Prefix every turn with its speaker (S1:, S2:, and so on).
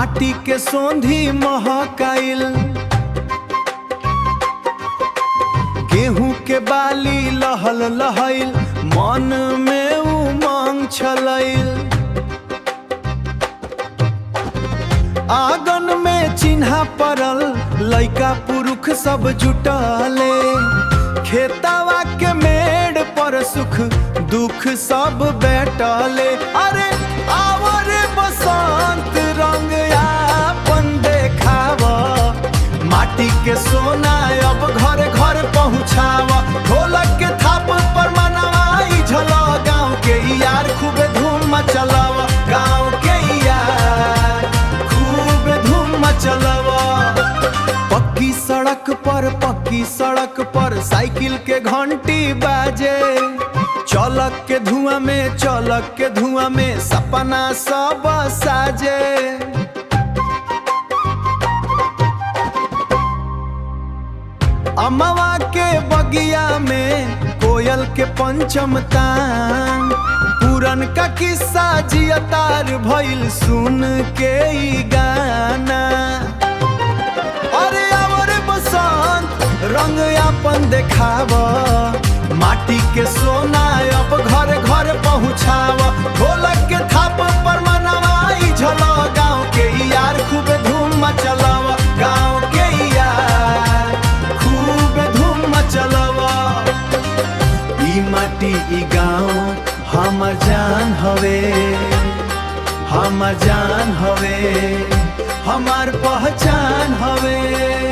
S1: माटी के सोंधी महकाइल, गेहूं के बाली लहल लहैल, मन में उमंग छलैल। आंगन में चिन्हा पड़ल, लइका पुरुष सब जुटले, खेतवा के मेड़ पर सुख दुख सब बैठले। अरे आवरे बसंत रंग आपन देखावा, माटी के सोना अब घर घर पहुँचावा। ढोलक के थाप पर मनवाई झला, गाँव के यार खूबे धूम मचलावा, गाँव के यार खूबे धूम मचलावा। पक्की सड़क पर साइकिल के घंटी बाजे, चलक के धुआं में सपना सब साजे। अमवा के बगिया में कोयल के पंचम तान, पुरन का किस्सा जियतार भइल सुन के ई गाना। अरे आवरे बसंत रंग आपन देखावा, माटी के सोना अब घर घर पहुँचावा। ढोलक के थाप पर मनवाई झला, गाँव के यार खूबे धूम मचलावा, गाँव के यार खूबे धूम मचलावा। ई माटी ई गाँव हमर जान हवे, हमर जान हवे, हमार पहचान हवे।